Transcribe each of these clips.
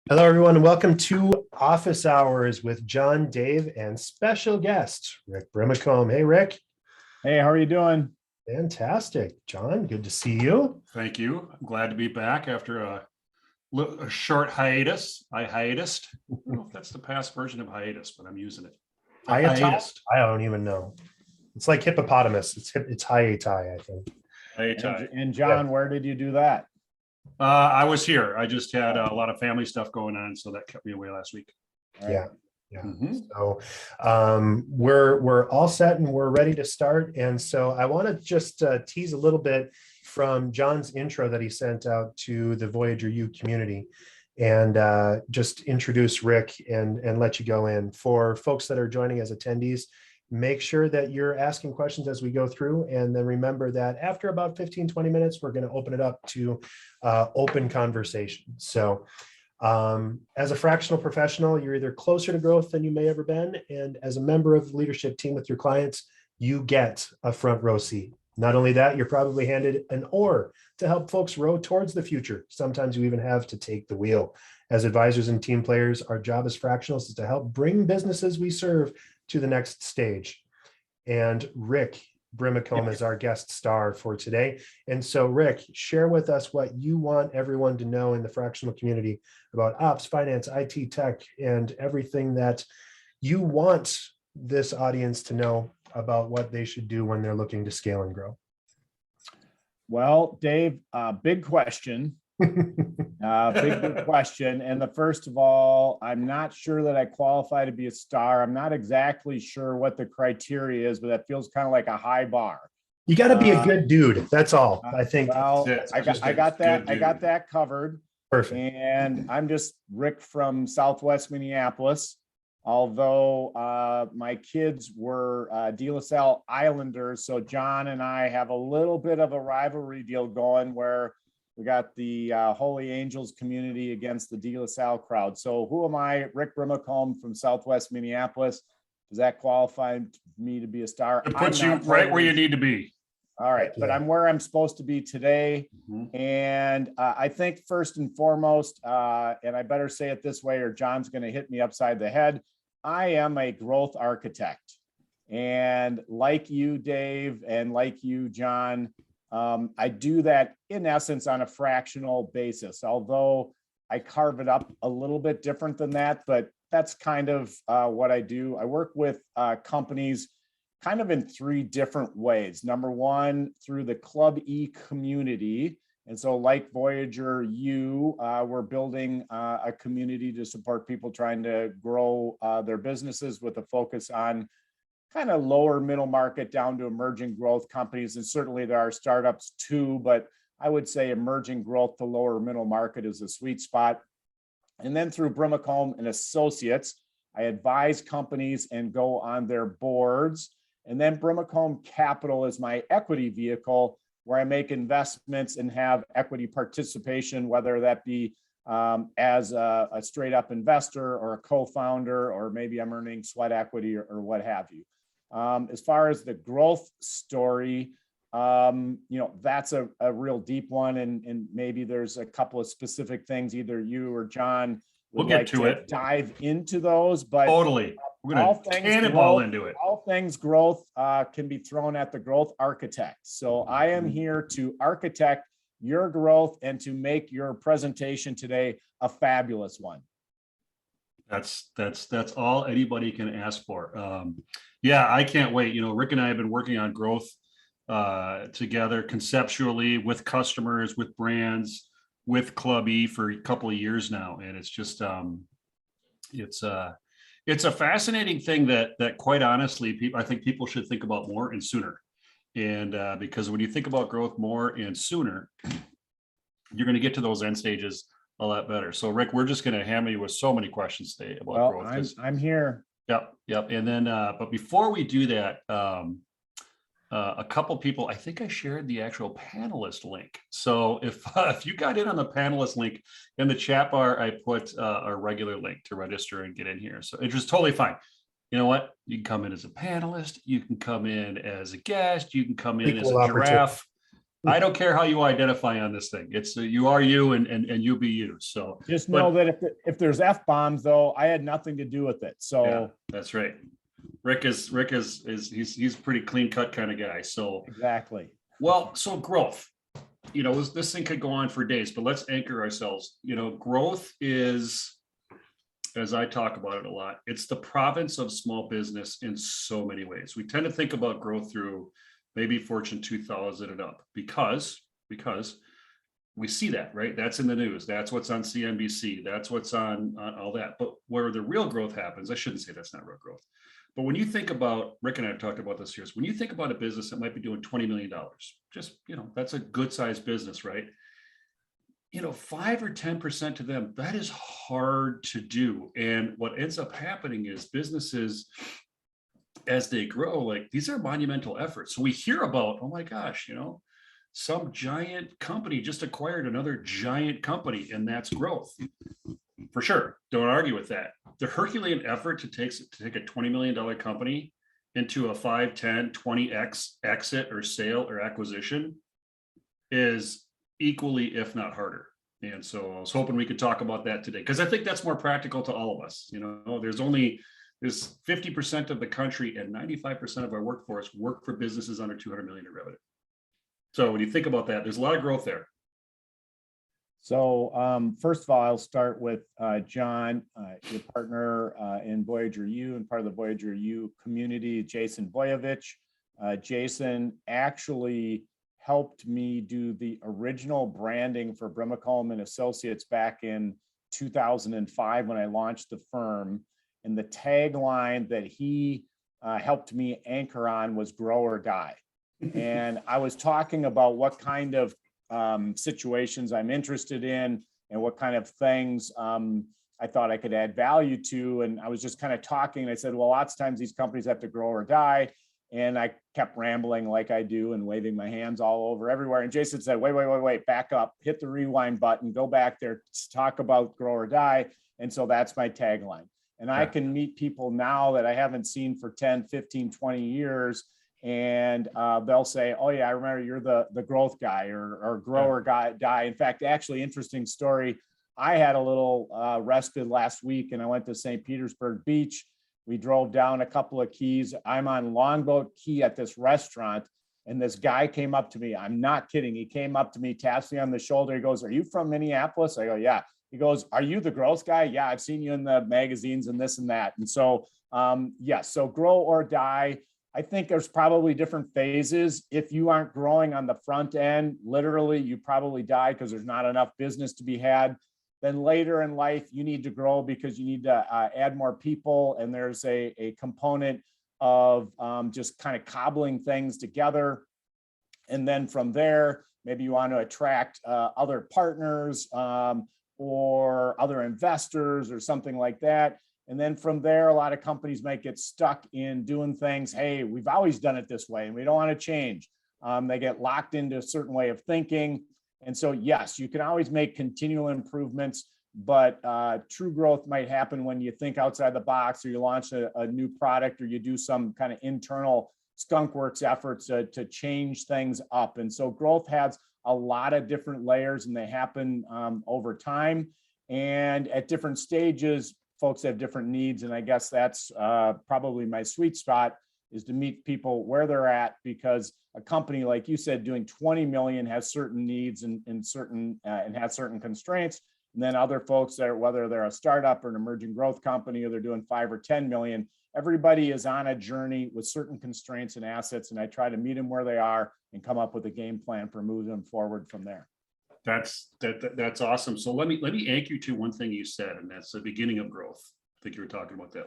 Hello, everyone, and welcome to Office Hours with John, Dave, and special guest, Rick Brimacomb. Hey, Rick. Hey, how are you doing? Fantastic. John, good to see you. Thank you. I'm glad to be back after a short hiatus. I hiatused. I don't know if that's the past version of hiatus, but I'm using it. Hiatus? I don't even know. It's like hippopotamus. It's hiatus, I think. Hiatus. And John, where did you do that? I was here. I just had a lot of family stuff going on, so that kept me away last week. Yeah. So we're all set and we're ready to start. And so I want to just tease a little bit from John's intro that he sent out to the Voyager U community, and just introduce Rick and let you go in. For folks that are joining as attendees, make sure that you're asking questions as we go through. And then remember that after about 15-20 minutes, we're going to open it up to open conversation. So as a fractional professional, you're either closer to growth than you may ever been. And as a member of the leadership team with your clients, you get a front row seat. Not only that, you're probably handed an oar to help folks row towards the future. Sometimes you even have to take the wheel. As advisors and team players, our job as fractionals is to help bring businesses we serve to the next stage. And Rick Brimacomb is our guest star for today. And so, Rick, share with us what you want everyone to know in the fractional community about ops, finance, IT, tech, and everything that you want this audience to know about what they should do when they're looking to scale and grow. Well, Dave, big question. Big question. And the first of all, I'm not sure that I qualify to be a star. I'm not exactly sure what the criteria is, but that feels kind of like a high bar. You got to be a good dude. That's all. I think. Well, I got that covered. Perfect. And I'm just Rick from Southwest Minneapolis. Although my kids were De La Salle Islanders, so John and I have a little bit of a rivalry deal going where we got the Holy Angels community against the De La Salle crowd. So who am I? Rick Brimacomb from Southwest Minneapolis. Does that qualify me to be a star? It puts you right where you need to be. All right, but I'm where I'm supposed to be today. And I think first and foremost, and I better say it this way or John's going to hit me upside the head, I am a growth architect. And like you, Dave, and like you, John, I do that in essence on a fractional basis, although I carve it up a little bit different than that, but that's kind of what I do. I work with companies kind of in three different ways. Number one, through the Club E community. And so like Voyager U, we're building a community to support people trying to grow their businesses with a focus on kind of lower middle market down to emerging growth companies. And certainly there are startups too, but I would say emerging growth to lower middle market is a sweet spot. And then through Brimacomb and Associates, I advise companies and go on their boards. And then Brimacomb Capital is my equity vehicle where I make investments and have equity participation, whether that be as a straight up investor or a co-founder, or maybe I'm earning sweat equity or what have you. As far as the growth story, that's a real deep one. And maybe there's a couple of specific things either you or John would We'll get to it. Dive into those, but Totally. We're going to cannonball into it. All things growth can be thrown at the growth architect. So I am here to architect your growth and to make your presentation today a fabulous one. That's all anybody can ask for. Yeah, I can't wait. Rick and I have been working on growth together conceptually with customers, with brands, with Club E for a couple of years now, and it's just it's a fascinating thing that quite honestly, I think people should think about more and sooner. And because when you think about growth more and sooner, you're going to get to those end stages a lot better. So Rick, we're just going to hammer you with so many questions today about growth. I'm here. Yep. And then, but before we do that, a couple people, I think I shared the actual panelist link. So if you got in on the panelist link in the chat bar, I put a regular link to register and get in here. So it's just totally fine. You know what? You can come in as a panelist. You can come in as a guest. You can come in as a giraffe. I don't care how you identify on this thing. It's you are you and you be you. So just know that if there's F-bombs though, I had nothing to do with it. So yeah, that's right. Rick is he's pretty clean cut kind of guy. So exactly. well, so growth, this thing could go on for days, but let's anchor ourselves. Growth is, as I talk about it a lot, it's the province of small business in so many ways. We tend to think about growth through maybe Fortune 2000 and up because we see that, right? That's in the news. That's what's on CNBC. That's what's on all that. But where the real growth happens, I shouldn't say that's not real growth. But when you think about, Rick and I have talked about this here, when you think about a business that might be doing $20 million, just, that's a good sized business, right? 5 or 10% to them, that is hard to do. And what ends up happening is businesses, as they grow, like these are monumental efforts. So we hear about, oh my gosh, some giant company just acquired another giant company, and that's growth. For sure. Don't argue with that. The Herculean effort to take a $20 million company into a 5, 10, 20x exit or sale or acquisition is equally, if not harder. And so I was hoping we could talk about that today, because I think that's more practical to all of us. There's 50% of the country and 95% of our workforce work for businesses under 200 million in revenue. So when you think about that, there's a lot of growth there. So first of all, I'll start with John, your partner in Voyager U and part of the Voyager U community, Jason Voyevich. Jason actually helped me do the original branding for Brimacomb and Associates back in 2005 when I launched the firm. And the tagline that he helped me anchor on was grow or die. And I was talking about what kind of situations I'm interested in and what kind of things I thought I could add value to. And I was just kind of talking, and I said, well, lots of times these companies have to grow or die. And I kept rambling like I do and waving my hands all over everywhere. And Jason said, wait, back up, hit the rewind button, go back there, talk about grow or die. And so that's my tagline. And I can meet people now that I haven't seen for 10, 15, 20 years. And they'll say, oh yeah, I remember you're the growth guy or grower guy, die. In fact, actually interesting story. I had a little rested last week and I went to St. Petersburg Beach. We drove down a couple of keys. I'm on Longboat Key at this restaurant and this guy came up to me. I'm not kidding. He came up to me, taps me on the shoulder. He goes, are you from Minneapolis? I go, yeah. He goes, are you the growth guy? Yeah, I've seen you in the magazines and this and that. And so, yes, so grow or die. I think there's probably different phases. If you aren't growing on the front end, literally, you probably die because there's not enough business to be had. Then later in life, you need to grow because you need to add more people. And there's a component of just kind of cobbling things together. And then from there, maybe you want to attract other partners or other investors or something like that. And then from there, a lot of companies might get stuck in doing things. Hey, we've always done it this way and we don't want to change. They get locked into a certain way of thinking. And so, yes, you can always make continual improvements, but true growth might happen when you think outside the box or you launch a new product or you do some kind of internal skunkworks efforts to change things up. And so growth has a lot of different layers and they happen over time. And at different stages, folks have different needs. And I guess that's probably my sweet spot is to meet people where they're at, because a company, like you said, doing 20 million has certain needs and certain and has certain constraints. And then other folks that whether they're a startup or an emerging growth company, or they're doing 5 or 10 million, everybody is on a journey with certain constraints and assets. And I try to meet them where they are and come up with a game plan for moving them forward from there. That's awesome. So let me anchor you to one thing you said, and that's the beginning of growth. I think you were talking about that.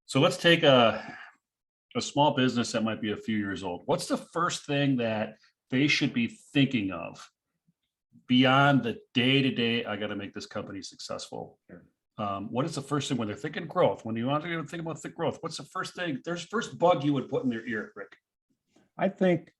So let's take a small business that might be a few years old. What's the first thing that they should be thinking of beyond the day-to-day, I got to make this company successful? What is the first thing when they're thinking growth? When you want to think about the growth, what's the first thing, there's first bug you would put in their ear, Rick? I think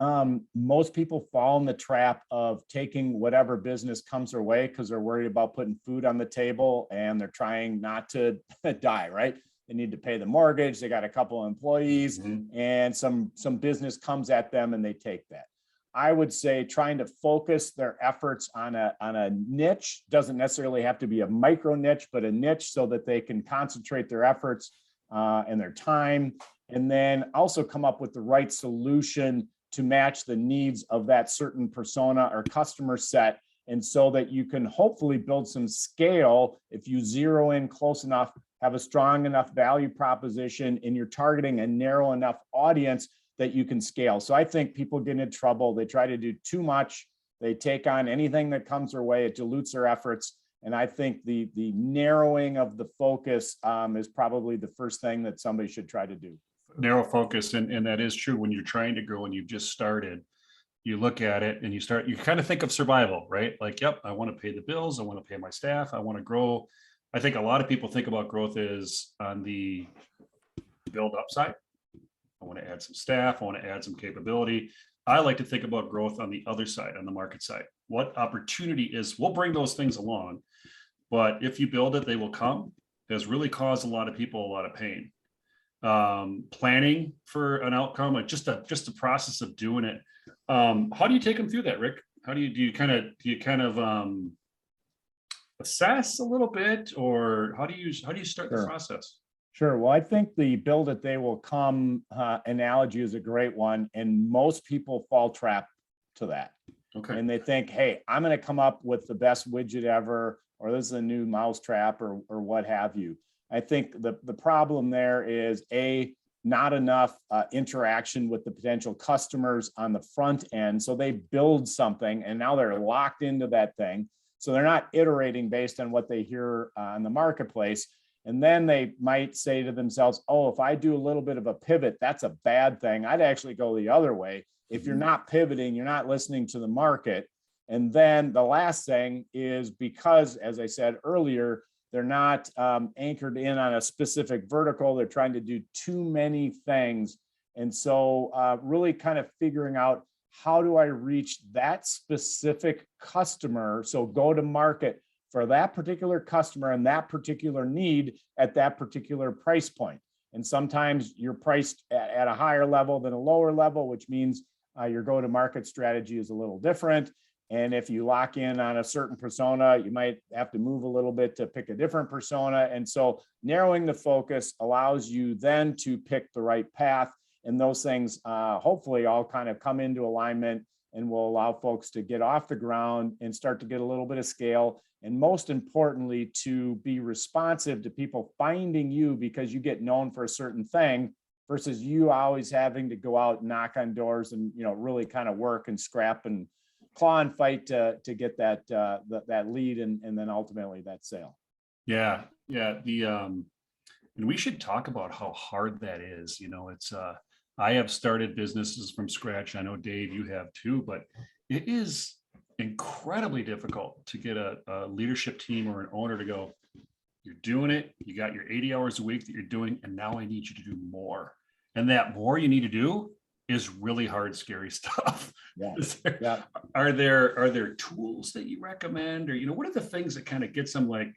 most people fall in the trap of taking whatever business comes their way because they're worried about putting food on the table and they're trying not to die, right? They need to pay the mortgage. They got a couple of employees and some business comes at them and they take that. I would say trying to focus their efforts on a niche. Doesn't necessarily have to be a micro niche, but a niche so that they can concentrate their efforts and their time, and then also come up with the right solution to match the needs of that certain persona or customer set. And so that you can hopefully build some scale if you zero in close enough, have a strong enough value proposition, and you're targeting a narrow enough audience that you can scale. So I think people get into trouble. They try to do too much. They take on anything that comes their way. It dilutes their efforts. And I think the narrowing of the focus is probably the first thing that somebody should try to do. Narrow focus. And that is true when you're trying to grow and you've just started. You look at it and you kind of think of survival, right? Like, yep, I want to pay the bills. I want to pay my staff. I want to grow. I think a lot of people think about growth is on the build up side. I want to add some staff. I want to add some capability. I like to think about growth on the other side, on the market side. What opportunity is, we'll bring those things along, but if you build it, they will come. Has really caused a lot of people a lot of pain. Planning for an outcome, like just the process of doing it. How do you take them through that, Rick? How do you kind of assess a little bit, or how do you start the process? Sure. Well, I think the build it, they will come analogy is a great one. And most people fall trap to that. Okay. And they think, hey, I'm going to come up with the best widget ever, or this is a new mousetrap or what have you. I think the problem there is not enough interaction with the potential customers on the front end. So they build something and now they're locked into that thing. So they're not iterating based on what they hear in the marketplace. And then they might say to themselves, oh, if I do a little bit of a pivot, that's a bad thing. I'd actually go the other way. If you're not pivoting, you're not listening to the market. And then the last thing is because, as I said earlier, they're not anchored in on a specific vertical. They're trying to do too many things. And so really kind of figuring out, how do I reach that specific customer? So go to market for that particular customer and that particular need at that particular price point. And sometimes you're priced at a higher level than a lower level, which means your go-to-market strategy is a little different. And if you lock in on a certain persona, you might have to move a little bit to pick a different persona. And so narrowing the focus allows you then to pick the right path. And those things hopefully all kind of come into alignment and will allow folks to get off the ground and start to get a little bit of scale. And most importantly, to be responsive to people finding you because you get known for a certain thing versus you always having to go out and knock on doors and, really kind of work and scrap and claw and fight to get that lead and then ultimately that sale. Yeah. And we should talk about how hard that is. It's I have started businesses from scratch. I know, Dave, you have too, but it is incredibly difficult to get a leadership team or an owner to go, you're doing it. You got your 80 hours a week that you're doing, and now I need you to do more. And that more you need to do is really hard, scary stuff. Yeah. Are there tools that you recommend, or what are the things that kind of gets them like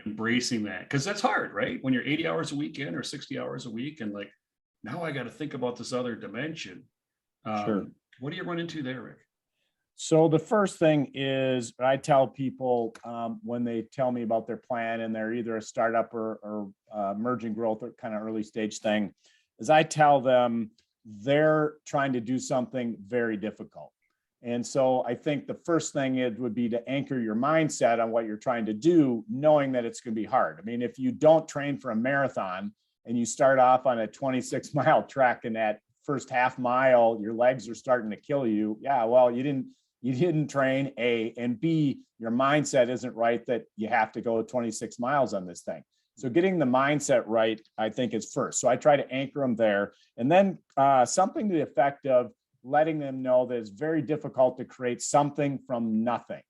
embracing that? Because that's hard, right? When you're 80 hours a week in or 60 hours a week, and like, now I got to think about this other dimension. What do you run into there, Rick? So the first thing is I tell people when they tell me about their plan and they're either a startup or emerging growth or kind of early stage thing, is I tell them they're trying to do something very difficult. And so I think the first thing would be to anchor your mindset on what you're trying to do, knowing that it's going to be hard. I mean, if you don't train for a marathon and you start off on a 26-mile track and that first half mile, your legs are starting to kill you. Yeah, well, you didn't train, A, and B, your mindset isn't right that you have to go 26 miles on this thing. So getting the mindset right, I think, is first. So I try to anchor them there. And then something to the effect of letting them know that it's very difficult to create something from nothing.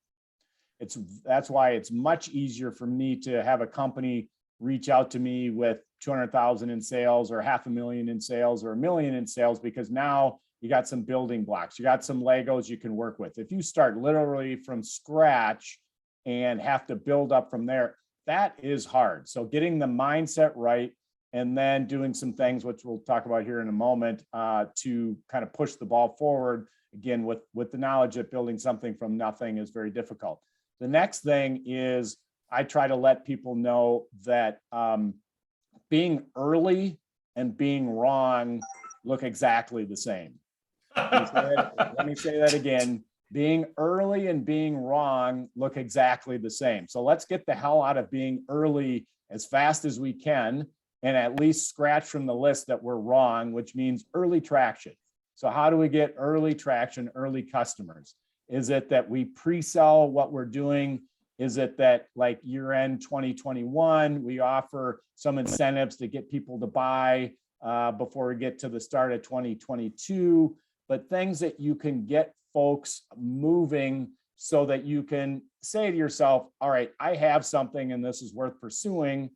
That's why it's much easier for me to have a company reach out to me with 200,000 in sales or $500,000 in sales or $1 million in sales, because now you got some building blocks, you got some Legos you can work with. If you start literally from scratch and have to build up from there, that is hard. So getting the mindset right and then doing some things, which we'll talk about here in a moment, to kind of push the ball forward again, with the knowledge that building something from nothing is very difficult. The next thing is I try to let people know that being early and being wrong look exactly the same. Let me say that again. Being early and being wrong look exactly the same. So let's get the hell out of being early as fast as we can and at least scratch from the list that we're wrong, which means early traction. So how do we get early traction, early customers? Is it that we pre-sell what we're doing? Is it that like year-end 2021, we offer some incentives to get people to buy before we get to the start of 2022, but things that you can get folks moving so that you can say to yourself, all right, I have something and this is worth pursuing,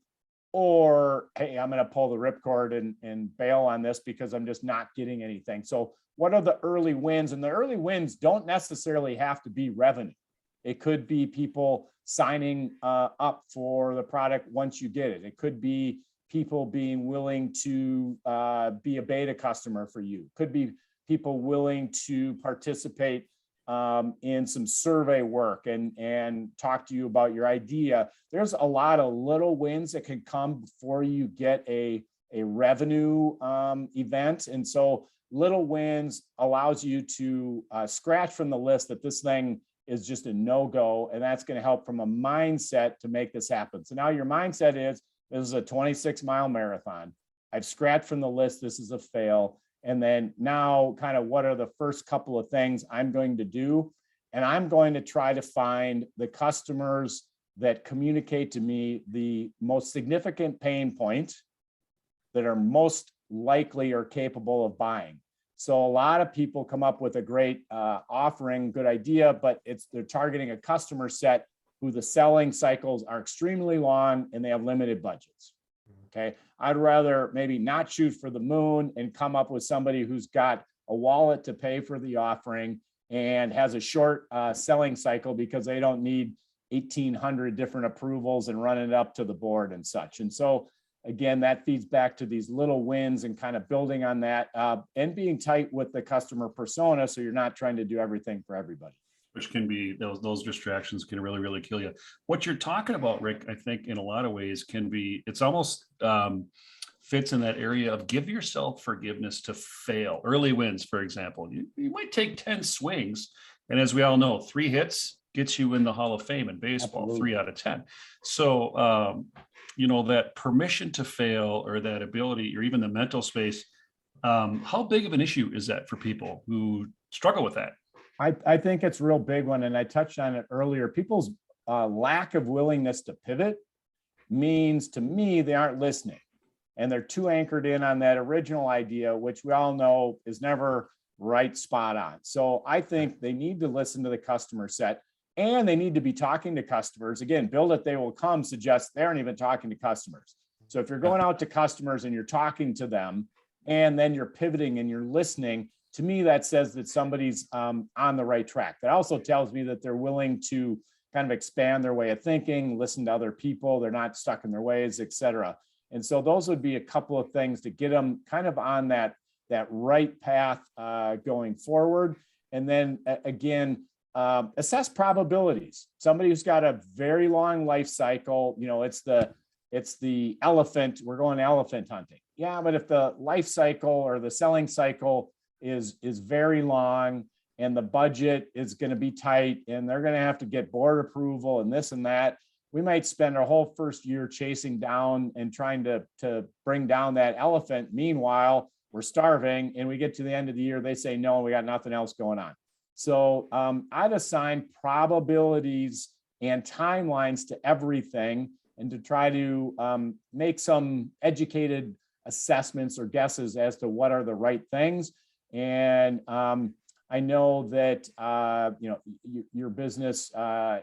or, hey, I'm going to pull the ripcord and bail on this because I'm just not getting anything. So what are the early wins? And the early wins don't necessarily have to be revenue. It could be people signing up for the product once you get it. It could be people being willing to be a beta customer for you. Could be people willing to participate in some survey work and talk to you about your idea. There's a lot of little wins that can come before you get a revenue event. And so little wins allows you to scratch from the list that this thing is just a no-go, and that's going to help from a mindset to make this happen. So now your mindset is, this is a 26-mile marathon. I've scratched from the list, this is a fail. And then now kind of what are the first couple of things I'm going to do? And I'm going to try to find the customers that communicate to me the most significant pain point that are most likely or capable of buying. So a lot of people come up with a great offering, good idea, but they're targeting a customer set who the selling cycles are extremely long and they have limited budgets. Okay, I'd rather maybe not shoot for the moon and come up with somebody who's got a wallet to pay for the offering and has a short selling cycle because they don't need 1,800 different approvals and running it up to the board and such. And so again, that feeds back to these little wins and kind of building on that and being tight with the customer persona so you're not trying to do everything for everybody. Which can be, those distractions can really, really kill you. What you're talking about, Rick, I think in a lot of ways can be, it's almost fits in that area of give yourself forgiveness to fail. Early wins, for example, you might take 10 swings. And as we all know, 3 hits gets you in the Hall of Fame in baseball, Absolutely. 3 out of 10. So, you know, that permission to fail or that ability or even the mental space, how big of an issue is that for people who struggle with that? I think it's a real big one. And I touched on it earlier. People's lack of willingness to pivot means to me, they aren't listening and they're too anchored in on that original idea, which we all know is never right spot on. So I think they need to listen to the customer set and they need to be talking to customers. Again, build it, they will come suggests they aren't even talking to customers. So if you're going out to customers and you're talking to them and then you're pivoting and you're listening, to me, that says that somebody's on the right track. That also tells me that they're willing to kind of expand their way of thinking, listen to other people, they're not stuck in their ways, et cetera. And so those would be a couple of things to get them kind of on that right path going forward. And then again, assess probabilities. Somebody who's got a very long life cycle, you know, it's the elephant, we're going elephant hunting. Yeah, but if the life cycle or the selling cycle is very long and the budget is going to be tight and they're going to have to get board approval and this and that, we might spend our whole first year chasing down and trying to bring down that elephant. Meanwhile, we're starving and we get to the end of the year, they say, no, we got nothing else going on. So I'd assign probabilities and timelines to everything and to try to make some educated assessments or guesses as to what are the right things. And I know that, you know, your business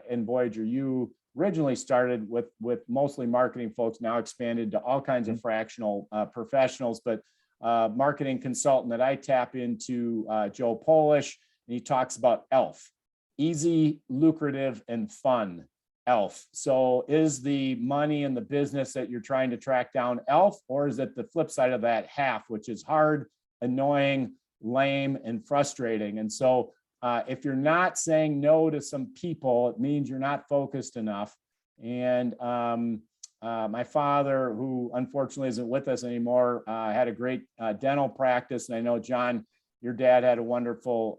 in Voyager, you originally started with mostly marketing folks, now expanded to all kinds of fractional professionals, but marketing consultant that I tap into, Joe Polish, and he talks about ELF, easy, lucrative, and fun. ELF. So is the money in the business that you're trying to track down ELF, or is it the flip side of that, half, which is hard, annoying, lame and frustrating. And so if you're not saying no to some people, it means you're not focused enough. And my father, who unfortunately isn't with us anymore, had a great dental practice. And I know, John, your dad had a wonderful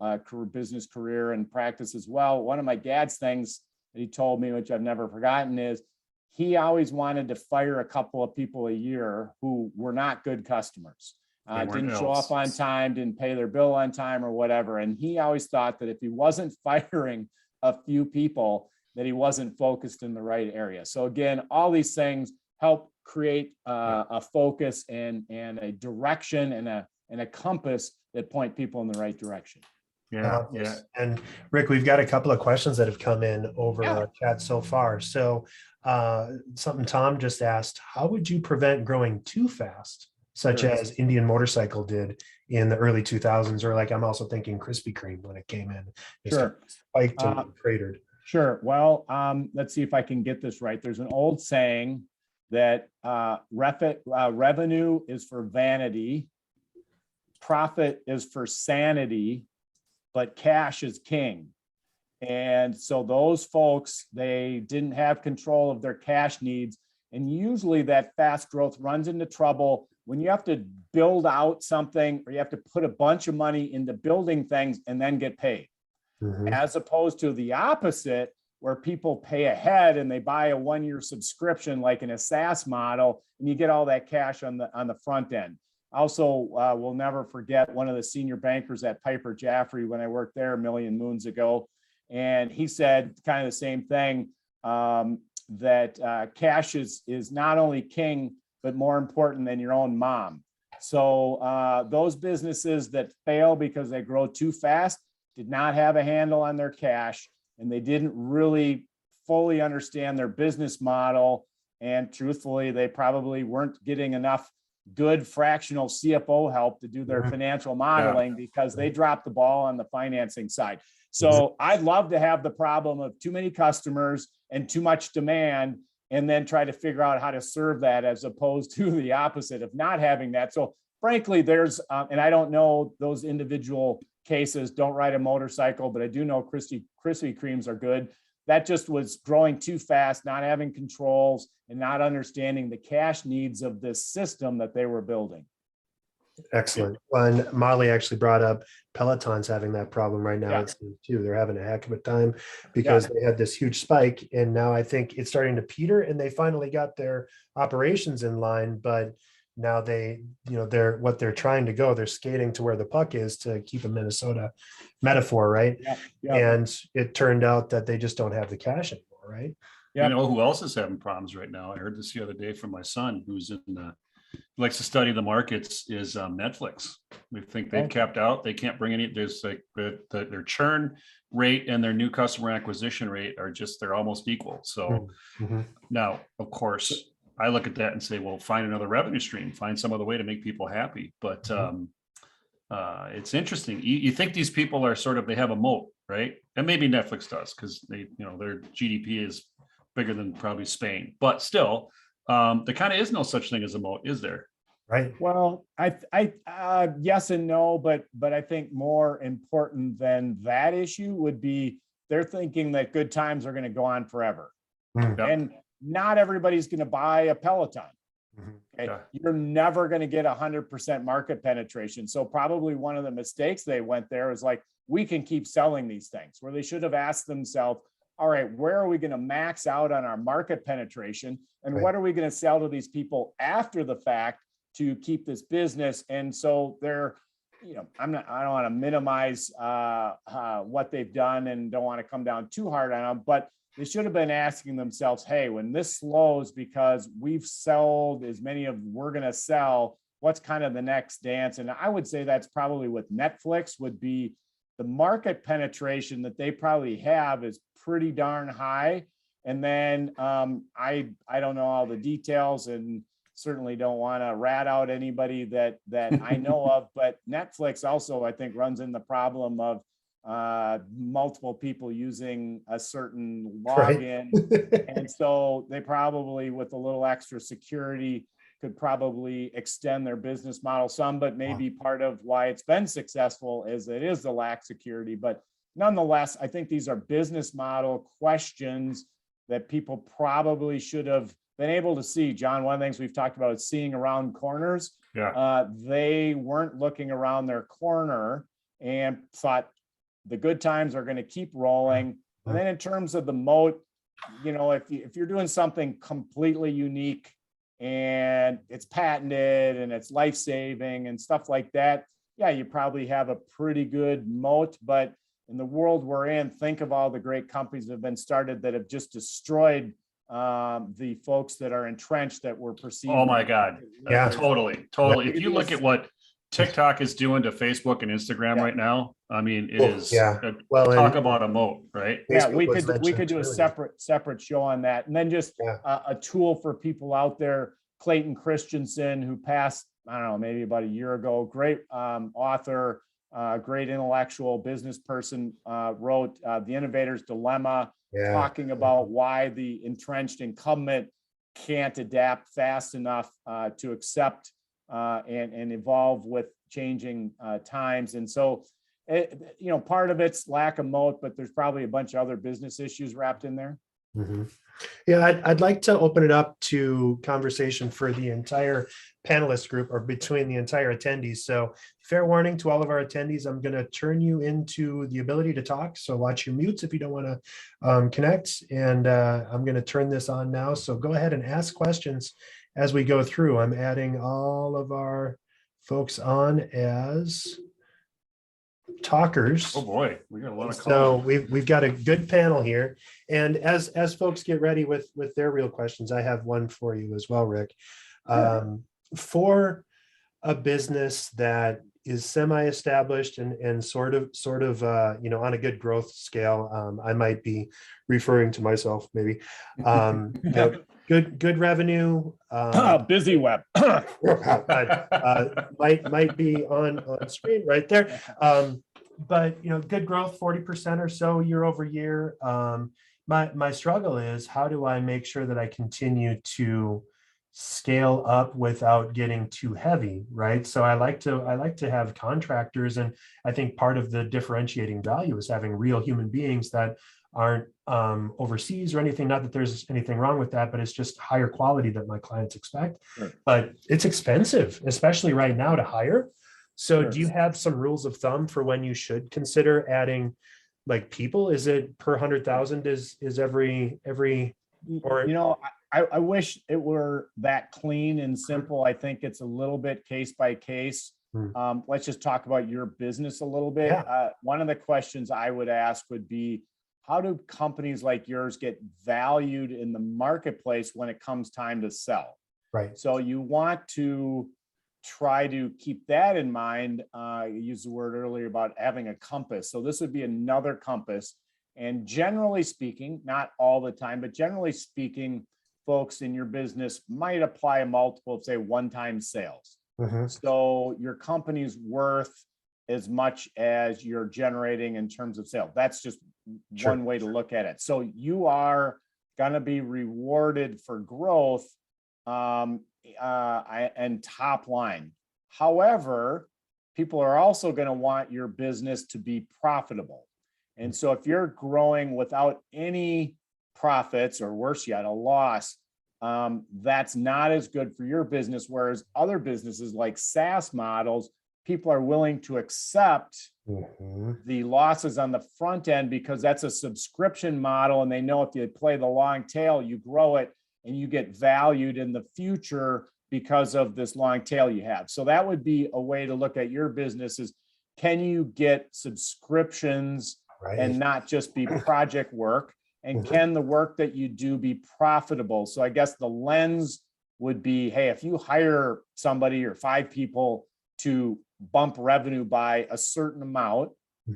business career and practice as well. One of my dad's things that he told me, which I've never forgotten, is he always wanted to fire a couple of people a year who were not good customers. Didn't show up on time, didn't pay their bill on time or whatever. And he always thought that if he wasn't firing a few people, that he wasn't focused in the right area. So again, all these things help create a focus and a direction and a compass that point people in the right direction. Yeah. And Rick, we've got a couple of questions that have come in over our chat so far. So something Tom just asked, how would you prevent growing too fast, such as Indian Motorcycle did in the early 2000s, or like I'm also thinking Krispy Kreme when it came in, it spiked and cratered. Sure. Well, let's see if I can get this right. There's an old saying that revenue is for vanity, profit is for sanity, but cash is king. And so those folks, they didn't have control of their cash needs. And usually that fast growth runs into trouble when you have to build out something, or you have to put a bunch of money into building things and then get paid. As opposed to the opposite, where people pay ahead and they buy a one-year subscription, like in a SaaS model, and you get all that cash on the front end. Also, we'll never forget one of the senior bankers at Piper Jaffray when I worked there a million moons ago. And he said kind of the same thing, that cash is not only king, but more important than your own mom. So those businesses that fail because they grow too fast did not have a handle on their cash, and they didn't really fully understand their business model. And truthfully, they probably weren't getting enough good fractional CFO help to do their financial modeling because they dropped the ball on the financing side. So I'd love to have the problem of too many customers and too much demand, and then try to figure out how to serve that, as opposed to the opposite of not having that. So frankly, there's, and I don't know those individual cases, don't ride a motorcycle, but I do know Krispy Kremes are good. That just was growing too fast, not having controls, and not understanding the cash needs of this system that they were building. Excellent. And Molly actually brought up Peloton's having that problem right now. It seems too. They're having a heck of a time because they had this huge spike, and now I think it's starting to peter, and they finally got their operations in line, but now what they're trying to go, they're skating to where the puck is, to keep a Minnesota metaphor, right? And it turned out that they just don't have the cash anymore, right? You know who else is having problems right now? I heard this the other day from my son, who's likes to study the markets, is Netflix. We think they've capped out. They can't bring any. There's like their churn rate and their new customer acquisition rate are they're almost equal. So now, of course, I look at that and say, well, find another revenue stream, find some other way to make people happy. But it's interesting. You think these people are they have a moat, right? And maybe Netflix does, because their GDP is bigger than probably Spain, but still, there kind of is no such thing as a moat, is there? Right. Well, I yes and no, but I think more important than that issue would be they're thinking that good times are going to go on forever. And not everybody's going to buy a Peloton. Okay? You're never going to get 100% market penetration. So probably one of the mistakes they went there is like, we can keep selling these things, where they should have asked themselves, all right, where are we going to max out on our market penetration? And what are we going to sell to these people after the fact to keep this business? And so they're, I don't want to minimize what they've done, and don't want to come down too hard on them, but they should have been asking themselves, hey, when this slows because we've sold as many of we're going to sell, what's kind of the next dance? And I would say that's probably with Netflix would be the market penetration that they probably have is pretty darn high. And then I don't know all the details, and certainly don't want to rat out anybody that I know of, but Netflix also, I think, runs in the problem of multiple people using a certain login. And so they probably, with a little extra security, could probably extend their business model some, but maybe part of why it's been successful is it is the lack of security. But nonetheless, I think these are business model questions that people probably should have been able to see. John, one of the things we've talked about is seeing around corners. Yeah. They weren't looking around their corner and thought the good times are going to keep rolling. And then in terms of the moat, if you're doing something completely unique and it's patented and it's life-saving and stuff like that, yeah, you probably have a pretty good moat. But in the world we're in, think of all the great companies that have been started that have just destroyed the folks that are entrenched that were perceived. Oh my God. Yeah. Totally. If you look at what TikTok is doing to Facebook and Instagram right now, I mean, it is talk about a moat, right? Yeah, we could do a separate show on that. And then just a tool for people out there. Clayton Christensen, who passed, I don't know, maybe about a year ago, great author, great intellectual business person, wrote The Innovator's Dilemma, talking about why the entrenched incumbent can't adapt fast enough to accept and evolve with changing times. And so, part of it's lack of moat, but there's probably a bunch of other business issues wrapped in there. Mm-hmm. Yeah, I'd like to open it up to conversation for the entire panelist group or between the entire attendees. So fair warning to all of our attendees, I'm going to turn you into the ability to talk. So watch your mutes if you don't want to connect. And I'm going to turn this on now. So go ahead and ask questions as we go through. I'm adding all of our folks on as talkers. Oh boy, we got a lot of calls. So we've got a good panel here, and as folks get ready with their real questions, I have one for you as well, Rick. For a business that is semi-established and sort of on a good growth scale, I might be referring to myself maybe. Good revenue. Busy web. might be on screen right there. But good growth, 40% or so year over year. My struggle is, how do I make sure that I continue to scale up without getting too heavy, right? So I like to have contractors, and I think part of the differentiating value is having real human beings that aren't overseas or anything. Not that there's anything wrong with that, but it's just higher quality that my clients expect. Sure. But it's expensive, especially right now, to hire. So do you have some rules of thumb for when you should consider adding like people? Is it per 100,000? Is every or I wish it were that clean and simple. I think it's a little bit case by case. Let's just talk about your business a little bit. Yeah. One of the questions I would ask would be, how do companies like yours get valued in the marketplace when it comes time to sell? Right. So you want to try to keep that in mind. You used the word earlier about having a compass. So this would be another compass. And generally speaking, not all the time, but generally speaking, folks in your business might apply a multiple of, say, one-time sales. Mm-hmm. So your company's worth as much as you're generating in terms of sales. That's just one way to look at it. So you are going to be rewarded for growth and top line. However, people are also going to want your business to be profitable. And so if you're growing without any profits, or worse yet, a loss, that's not as good for your business. Whereas other businesses like SaaS models, people are willing to accept the losses on the front end because that's a subscription model. And they know if you play the long tail, you grow it and you get valued in the future because of this long tail you have. So that would be a way to look at your business is, can you get subscriptions and not just be project work? And can the work that you do be profitable? So I guess the lens would be, hey, if you hire somebody or 5 people to bump revenue by a certain amount,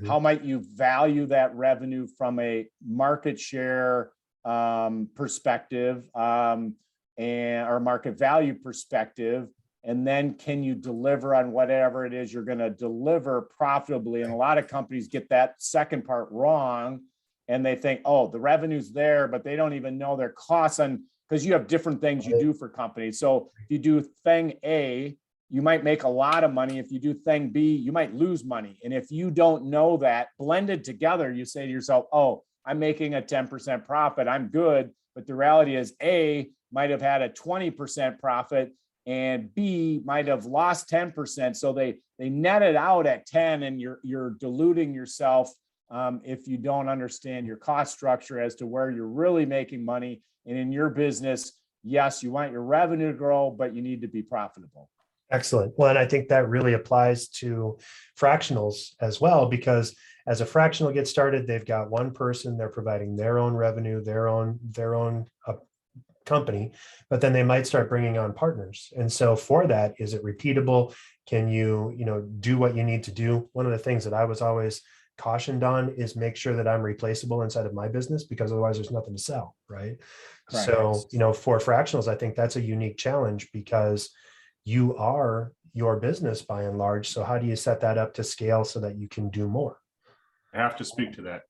how might you value that revenue from a market share perspective or market value perspective? And then can you deliver on whatever it is you're going to deliver profitably? And a lot of companies get that second part wrong. And they think, oh, the revenue's there, but they don't even know their costs on because you have different things you do for companies. So if you do thing A, you might make a lot of money. If you do thing B, you might lose money. And if you don't know that, blended together, you say to yourself, oh, I'm making a 10% profit, I'm good. But the reality is A might have had a 20% profit and B might have lost 10%. So they net it out at 10, and you're diluting yourself if you don't understand your cost structure as to where you're really making money. And in your business, yes, you want your revenue to grow, but you need to be profitable. Excellent. Well, and I think that really applies to fractionals as well, because as a fractional gets started, they've got one person, they're providing their own revenue, their own company, but then they might start bringing on partners. And so for that, is it repeatable? Can you do what you need to do? One of the things that I was always cautioned on is make sure that I'm replaceable inside of my business, because otherwise there's nothing to sell, right? Correct. So, for fractionals, I think that's a unique challenge, because you are your business by and large. So how do you set that up to scale so that you can do more? I have to speak to that.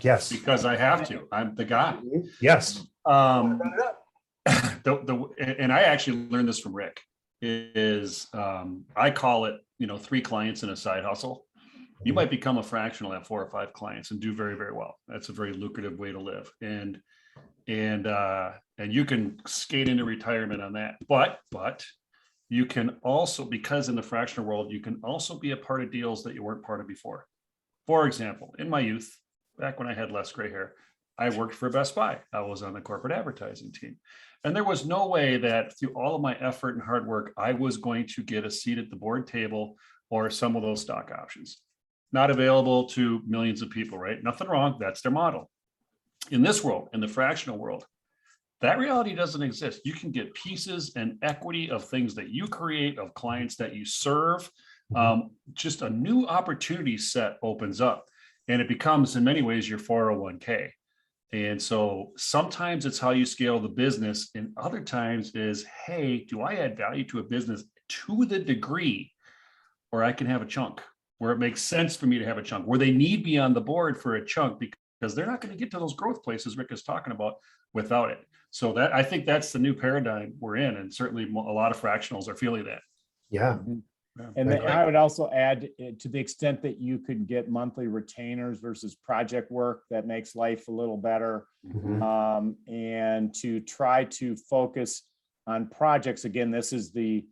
Yes. Because I have to. I'm the guy. Yes. And I actually learned this from Rick, is I call it, 3 clients in a side hustle. You might become a fractional at 4 or 5 clients and do very, very well. That's a very lucrative way to live. And you can skate into retirement on that. But you can also, because in the fractional world, you can also be a part of deals that you weren't part of before. For example, in my youth, back when I had less gray hair, I worked for Best Buy. I was on the corporate advertising team. And there was no way that through all of my effort and hard work, I was going to get a seat at the board table or some of those stock options. Not available to millions of people, right? Nothing wrong. That's their model. In this world, in the fractional world, that reality doesn't exist. You can get pieces and equity of things that you create, of clients that you serve. Just a new opportunity set opens up, and it becomes in many ways your 401k. And so sometimes it's how you scale the business, and other times is, hey, do I add value to a business to the degree where I can have a chunk, where it makes sense for me to have a chunk, where they need me on the board for a chunk, because they're not going to get to those growth places Rick is talking about without it. So that, I think that's the new paradigm we're in, and certainly a lot of fractionals are feeling that. Yeah. And then I would also add, to the extent that you could get monthly retainers versus project work, that makes life a little better. And to try to focus on projects. Again, this is the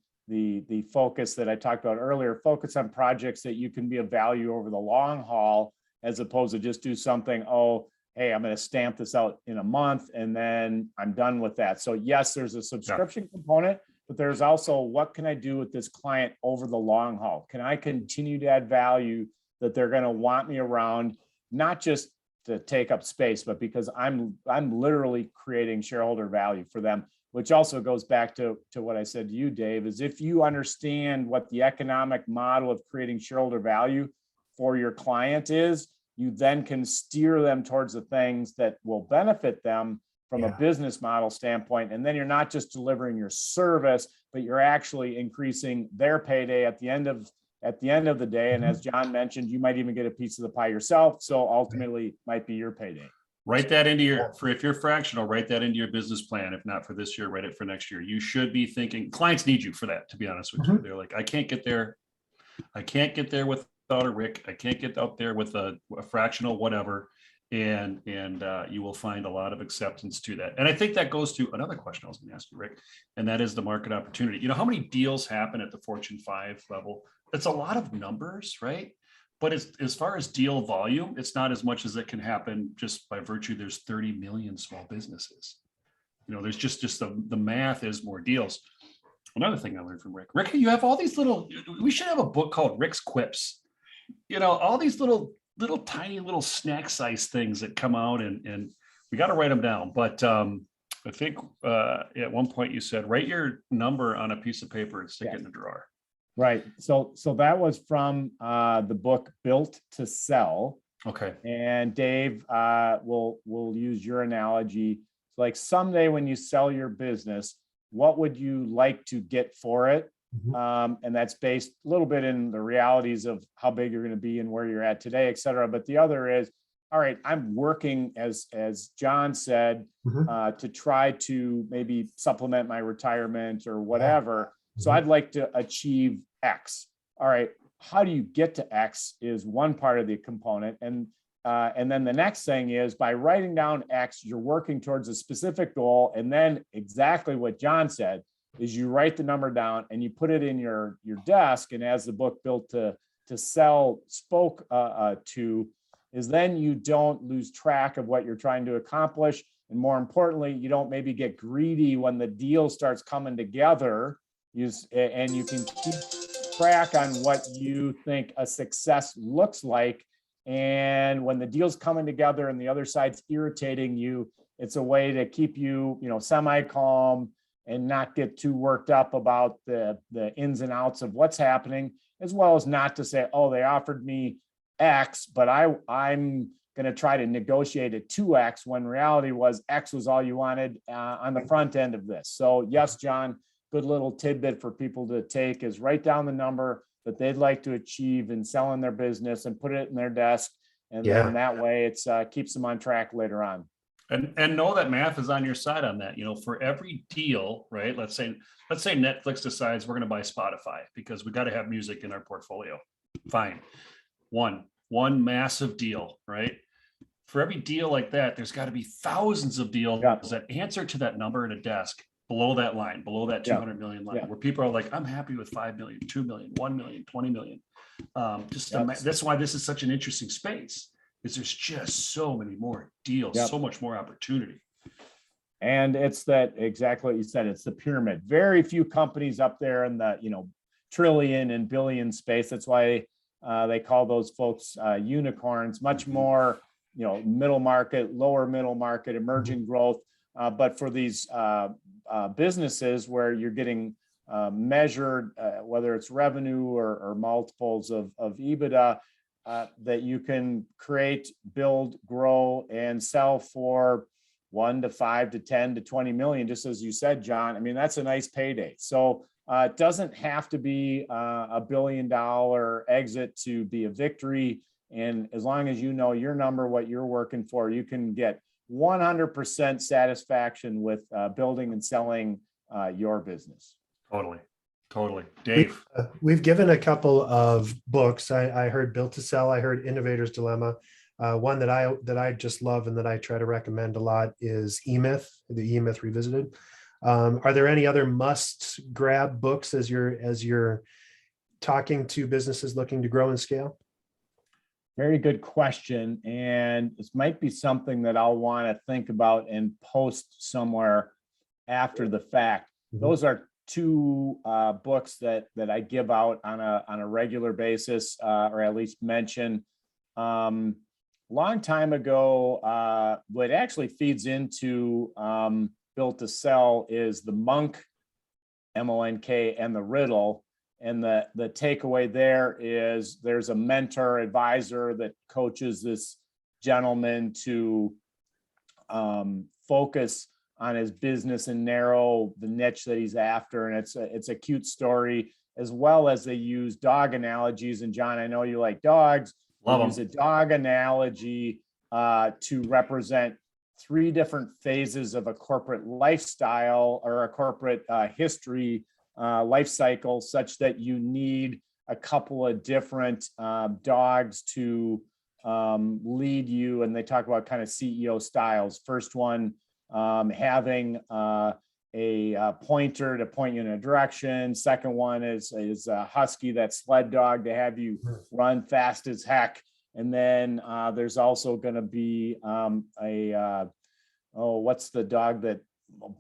focus that I talked about earlier. Focus on projects that you can be of value over the long haul, as opposed to just do something, oh, hey, I'm going to stamp this out in a month and then I'm done with that. So yes, there's a subscription component, but there's also, what can I do with this client over the long haul? Can I continue to add value that they're going to want me around, not just to take up space, but because I'm literally creating shareholder value for them, which also goes back to what I said to you, Dave, is if you understand what the economic model of creating shareholder value for your client is, you then can steer them towards the things that will benefit them from a business model standpoint. And then you're not just delivering your service, but you're actually increasing their payday at the end of the day. And as John mentioned, you might even get a piece of the pie yourself. So ultimately it might be your payday. Write that into if you're fractional, write that into your business plan. If not for this year, write it for next year. You should be thinking, clients need you for that, to be honest with you. They're like, I can't get there without a Rick. I can't get out there with a fractional, whatever. And you will find a lot of acceptance to that. And I think that goes to another question I was going to ask you, Rick, and that is the market opportunity. You know, how many deals happen at the Fortune 5 level? It's a lot of numbers, right? But as far as deal volume, it's not as much as it can happen just by virtue. There's 30 million small businesses. You know, there's just the math is more deals. Another thing I learned from Rick, you have all these we should have a book called Rick's Quips. You know, all these little tiny little snack size things that come out, and we got to write them down. But I think at one point you said, write your number on a piece of paper and stick it in a drawer. Right. So that was from the book Built to Sell. Okay. And Dave, we'll use your analogy. Like someday when you sell your business, what would you like to get for it? And that's based a little bit in the realities of how big you're going to be and where you're at today, et cetera. But the other is, all right, I'm working as John said, to try to maybe supplement my retirement or whatever. So I'd like to achieve X. All right, how do you get to X is one part of the component. And then the next thing is by writing down X, you're working towards a specific goal. And then exactly what John said is you write the number down and you put it in your desk. And as the book Built to Sell spoke to, is then you don't lose track of what you're trying to accomplish. And more importantly, you don't maybe get greedy when the deal starts coming together. And you can keep track on what you think a success looks like. And when the deal's coming together and the other side's irritating you, it's a way to keep you, semi-calm and not get too worked up about the ins and outs of what's happening, as well as not to say, oh, they offered me X, but I'm going to try to negotiate a 2X when reality was X was all you wanted on the front end of this. So yes, John, good little tidbit for people to take is write down the number that they'd like to achieve in selling their business and put it in their desk. And then that way it's keeps them on track later on. And know that math is on your side on that. For every deal, right? Let's say Netflix decides we're going to buy Spotify because we got to have music in our portfolio. Fine. One massive deal, right? For every deal like that, there's got to be thousands of deals that answer to that number in a desk below that line, below that 200 million line, where people are like, I'm happy with 5 million, 2 million, 1 million, 20 million. That's why this is such an interesting space, is there's just so many more deals, so much more opportunity. And it's that exactly what you said. It's the pyramid. Very few companies up there in the, trillion and billion space. That's why they call those folks unicorns, much more, middle market, lower middle market, emerging growth. But for these businesses where you're getting measured, whether it's revenue or multiples of EBITDA, that you can create, build, grow, and sell for 1 to 5 to 10 to 20 million, just as you said, John. I mean, that's a nice payday. So it doesn't have to be a $1 billion exit to be a victory. And as long as you know your number, what you're working for, you can get 100% satisfaction with building and selling your business. Totally. Dave. We've given a couple of books. I heard Built to Sell. I heard Innovator's Dilemma. One that I just love and that I try to recommend a lot is E-Myth, the E-Myth Revisited. Are there any other must grab books as you're talking to businesses looking to grow and scale? Very good question. And this might be something that I'll want to think about and post somewhere after the fact. Those are two books that I give out on a regular basis, or at least mention. Long time ago, what actually feeds into Built to Sell is the Monk, M-O-N-K, and the Riddle. And the takeaway there is there's a mentor advisor that coaches this gentleman to focus on his business and narrow the niche that he's after. And it's a cute story, as well as they use dog analogies. And John, I know you like dogs. Love them. Use a dog analogy to represent 3 different phases of a corporate lifestyle or a corporate history life cycle, such that you need a couple of different dogs to lead you. And they talk about kind of CEO styles. First one, having a pointer to point you in a direction. Second one is a husky, that sled dog, to have you run fast as heck. And then there's also going to be what's the dog that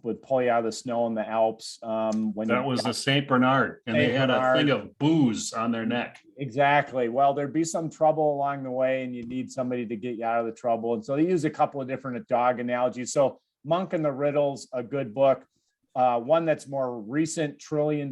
would pull you out of the snow in the Alps? That was a Saint Bernard, and they had a thing of booze on their neck. Exactly. Well, there'd be some trouble along the way, and you need somebody to get you out of the trouble. And so they use a couple of different dog analogies. So Monk and the Riddle's a good book. One that's more recent, $1 trillion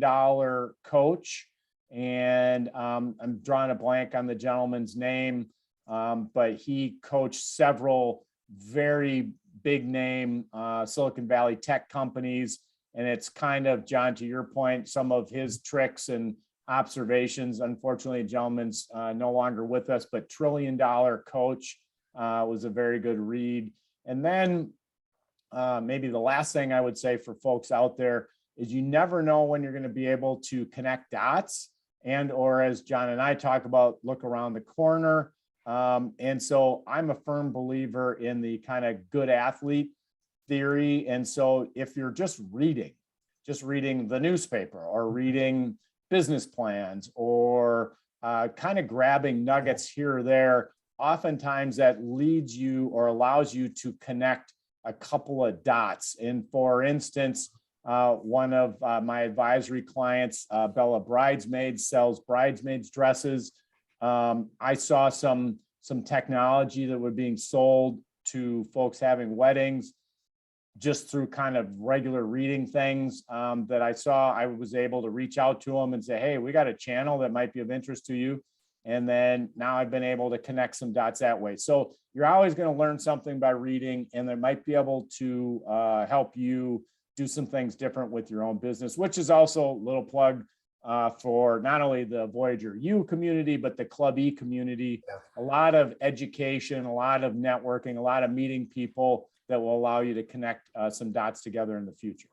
coach. And I'm drawing a blank on the gentleman's name, but he coached several very big name Silicon Valley tech companies. And it's kind of, John, to your point, some of his tricks and observations. Unfortunately, the gentleman's no longer with us, but $1 trillion coach. was a very good read. And then maybe the last thing I would say for folks out there is you never know when you're going to be able to connect dots, and or as John and I talk about, look around the corner. And so I'm a firm believer in the kind of good athlete theory. And so if you're just reading the newspaper or reading business plans or kind of grabbing nuggets here or there, oftentimes that leads you or allows you to connect a couple of dots. And for instance, one of my advisory clients, Bella Bridesmaids, sells bridesmaids dresses. I saw some technology that was being sold to folks having weddings just through kind of regular reading things that I saw. I was able to reach out to them and say, hey, we got a channel that might be of interest to you. And then now I've been able to connect some dots that way. So you're always going to learn something by reading, and they might be able to help you do some things different with your own business, which is also a little plug for not only the Voyager U community, but the Club E community. Yeah. A lot of education, a lot of networking, a lot of meeting people that will allow you to connect some dots together in the future.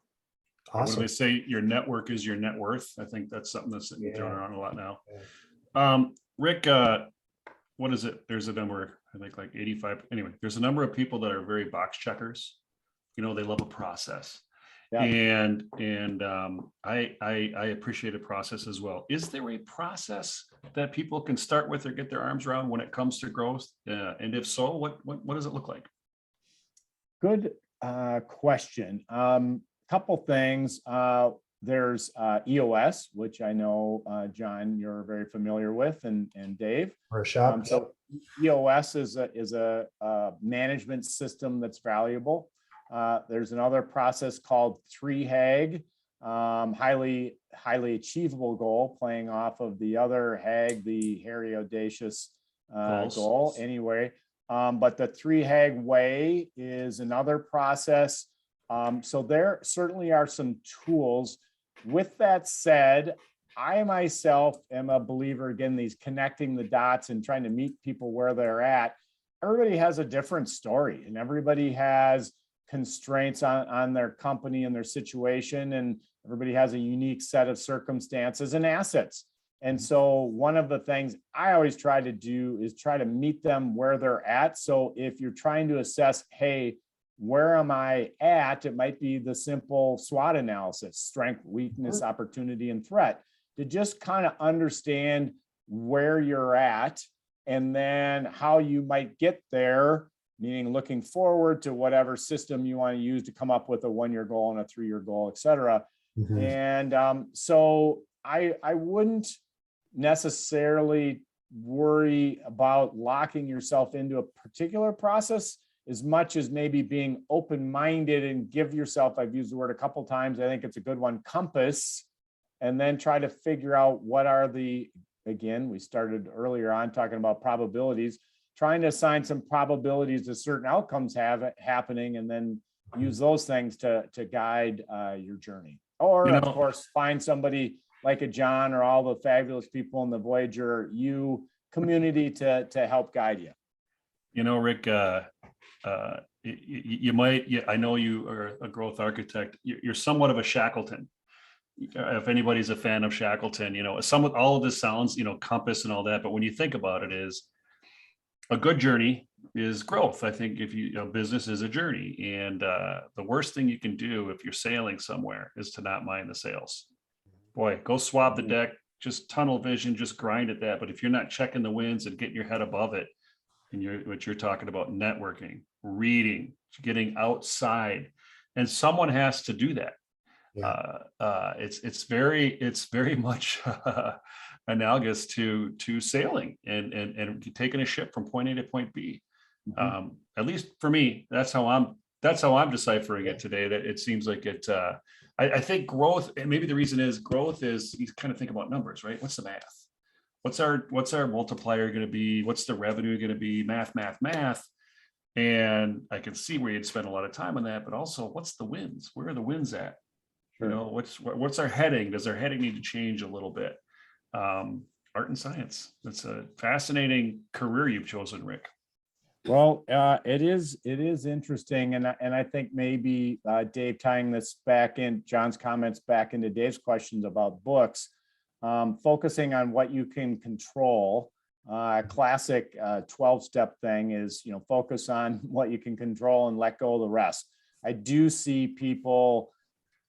Awesome. What do they say? Your network is your net worth. I think that's something that's thrown around a lot now. Yeah. Rick, what is it? There's a number, I think like 85. Anyway, there's a number of people that are very box checkers. You know, they love a process. Yeah. And I appreciate a process as well. Is there a process that people can start with or get their arms around when it comes to growth? And if so, what does it look like? Good question. Couple things. There's EOS, which I know, John, you're very familiar with, and Dave. For a shop. So EOS is a management system that's valuable. There's another process called 3HAG, highly achievable goal, playing off of the other HAG, the hairy audacious goal. Anyway, but the 3HAG way is another process. So there certainly are some tools. With that said, I myself am a believer, again, these connecting the dots and trying to meet people where they're at. Everybody has a different story, and everybody has constraints on their company and their situation, and everybody has a unique set of circumstances and assets. And so one of the things I always try to do is try to meet them where they're at. So if you're trying to assess, hey, where am I at? It might be the simple SWOT analysis: strength, weakness, opportunity, and threat, to just kind of understand where you're at and then how you might get there, meaning looking forward to whatever system you want to use to come up with a 1-year goal and a 3-year goal, et cetera. Mm-hmm. And so I wouldn't necessarily worry about locking yourself into a particular process as much as maybe being open-minded and give yourself, I've used the word a couple of times, I think it's a good one, compass, and then try to figure out what are the, again, we started earlier on talking about probabilities, trying to assign some probabilities to certain outcomes happening, and then use those things to guide your journey. Or of course, find somebody like a John or all the fabulous people in the Voyager U community to help guide you. You know, Rick, you might, I know you are a growth architect. You're somewhat of a Shackleton. If anybody's a fan of Shackleton, you know, all of this sounds, you know, compass and all that, but when you think about it, is a good journey is growth. I think if business is a journey, and the worst thing you can do if you're sailing somewhere is to not mind the sails. Boy, go swab the deck, just tunnel vision, just grind at that. But if you're not checking the winds and getting your head above it, and what you're talking about, networking, reading, getting outside, and someone has to do that. Yeah. It's very much analogous to sailing and taking a ship from point A to point B. Mm-hmm. At least for me, that's how I'm deciphering it today. That it seems like it. I think growth, and maybe the reason is growth is you kind of think about numbers, right? What's the math? What's our multiplier going to be? What's the revenue going to be? Math. And I can see where you'd spend a lot of time on that, but also what's the wins? Where are the wins at? Sure. You know, what's our heading? Does our heading need to change a little bit? Art and science. That's a fascinating career you've chosen, Rick. Well, it is interesting, and I think maybe Dave, tying this back in John's comments back into Dave's questions about books, focusing on what you can control. Classic 12-step thing is, focus on what you can control and let go of the rest. I do see people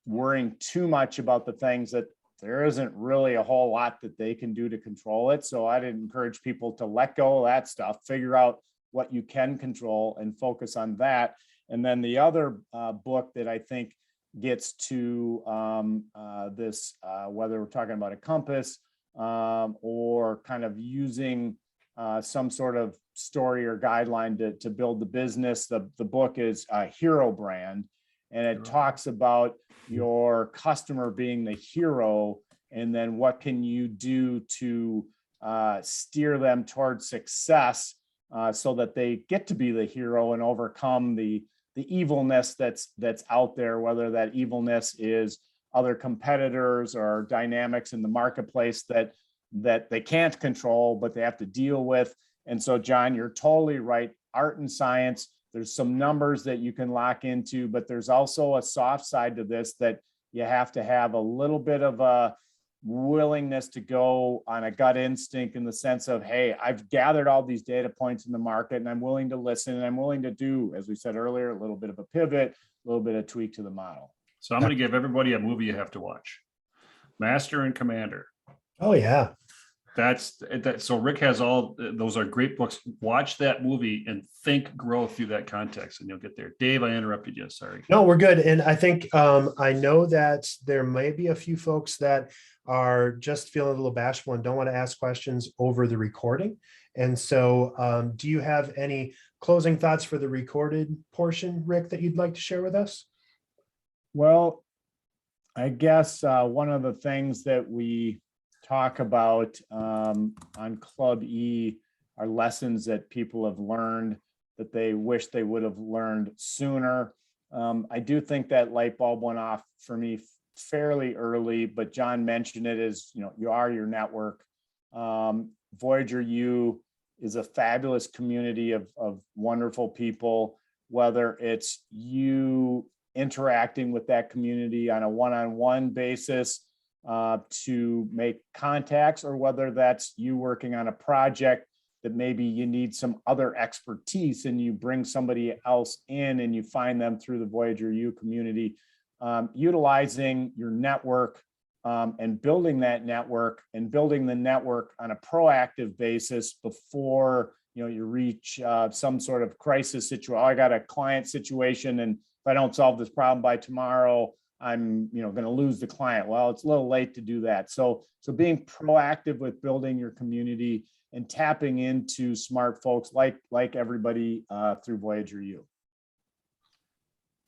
worrying too much about the things that there isn't really a whole lot that they can do to control it. So I'd encourage people to let go of that stuff, figure out what you can control and focus on that. And then the other book that I think gets to this, whether we're talking about a compass or kind of using some sort of story or guideline to build the business. The book is Hero Brand, and it talks about your customer being the hero, and then what can you do to steer them towards success so that they get to be the hero and overcome the evilness that's out there, whether that evilness is other competitors or dynamics in the marketplace that they can't control, but they have to deal with. And so, John, you're totally right. Art and science, there's some numbers that you can lock into, but there's also a soft side to this that you have to have a little bit of a willingness to go on a gut instinct, in the sense of, hey, I've gathered all these data points in the market and I'm willing to listen, and I'm willing to do, as we said earlier, a little bit of a pivot, a little bit of tweak to the model. So I'm going to give everybody a movie you have to watch. Master and Commander. Oh yeah. That's that. So Rick has all those are great books. Watch that movie and grow through that context, and you'll get there. Dave, I interrupted you. Sorry. No, we're good. And I think I know that there may be a few folks that are just feeling a little bashful and don't want to ask questions over the recording. And so do you have any closing thoughts for the recorded portion, Rick, that you'd like to share with us? Well, I guess one of the things that we talk about on Club E are lessons that people have learned that they wish they would have learned sooner. I do think that light bulb went off for me fairly early, but John mentioned it as, you are your network. Voyager U is a fabulous community of wonderful people, whether it's you interacting with that community on a one-on-one basis to make contacts, or whether that's you working on a project that maybe you need some other expertise and you bring somebody else in and you find them through the Voyager U community. Utilizing your network and building that network, and building the network on a proactive basis before you reach some sort of crisis situation. I got a client situation, and if I don't solve this problem by tomorrow, I'm going to lose the client. Well, it's a little late to do that. So being proactive with building your community and tapping into smart folks like everybody through Voyager U.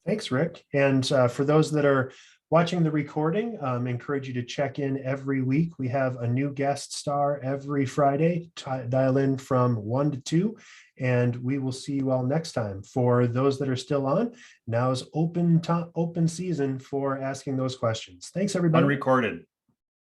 Thanks, Rick. And for those that are watching the recording, encourage you to check in every week. We have a new guest star every Friday. Dial in from 1 to 2, and we will see you all next time. For those that are still on, now's open season for asking those questions. Thanks, everybody. Unrecorded.